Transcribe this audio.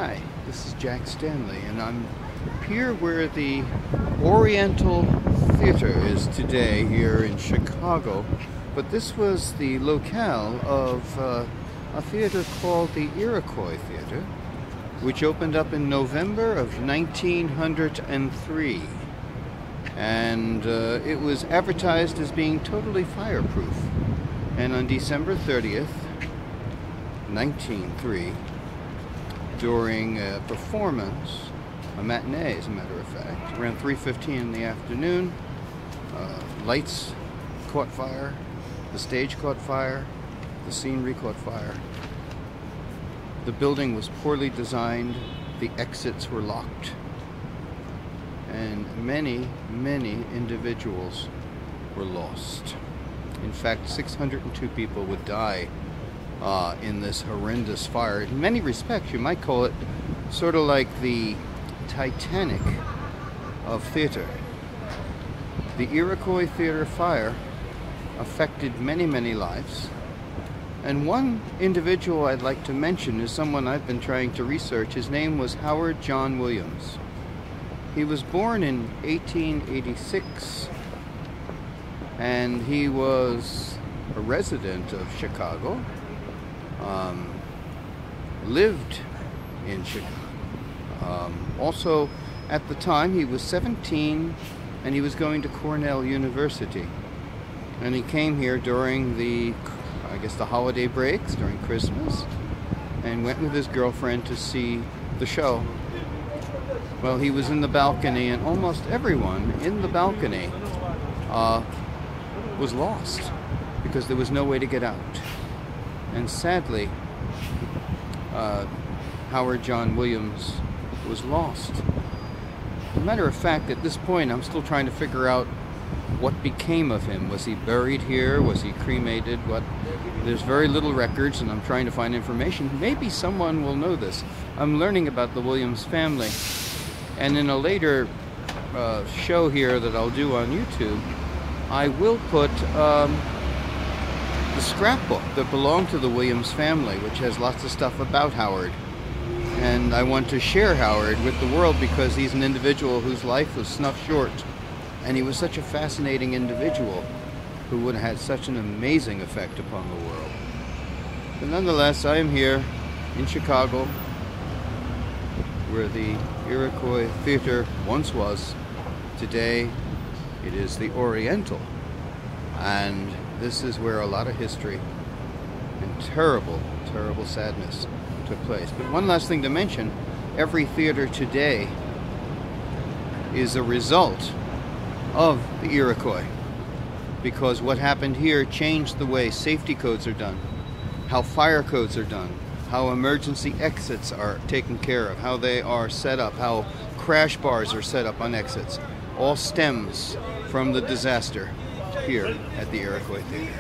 Hi, this is Jack Stanley, and I'm here where the Oriental Theater is today here in Chicago. But this was the locale of a theater called the Iroquois Theater, which opened up in November of 1903. And it was advertised as being totally fireproof. And on December 30th, 1903, during a performance, a matinee as a matter of fact, around 3:15 in the afternoon, lights caught fire, the stage caught fire, the scenery caught fire. The building was poorly designed, the exits were locked, and many individuals were lost. In fact, 602 people would die in this horrendous fire. In many respects, you might call it sort of like the Titanic of theater. The Iroquois Theater fire affected many lives. And one individual I'd like to mention is someone I've been trying to research. His name was Howard John Willams. He was born in 1886, and he was a resident of Chicago. Lived in Chicago. Also, at the time, he was 17 and he was going to Cornell University. And he came here during the holiday breaks, during Christmas, and went with his girlfriend to see the show. Well, he was in the balcony, and almost everyone in the balcony was lost because there was no way to get out. And sadly, Howard John Willams was lost. As a matter of fact, at this point, I'm still trying to figure out what became of him. Was he buried here? Was he cremated? There's very little records, and I'm trying to find information. Maybe someone will know this. I'm learning about the Willams family, and in a later show here that I'll do on YouTube, I will put the scrapbook that belonged to the Willams family, which has lots of stuff about Howard. And I want to share Howard with the world because he's an individual whose life was snuffed short. And he was such a fascinating individual who would have had such an amazing effect upon the world. But nonetheless, I am here in Chicago, where the Iroquois Theater once was. Today, it is the Oriental. And this is where a lot of history and terrible sadness took place. But one last thing to mention, every theater today is a result of the Iroquois, because what happened here changed the way safety codes are done, how fire codes are done, how emergency exits are taken care of, how they are set up, how crash bars are set up on exits. All stems from the disaster here at the Iroquois Theater.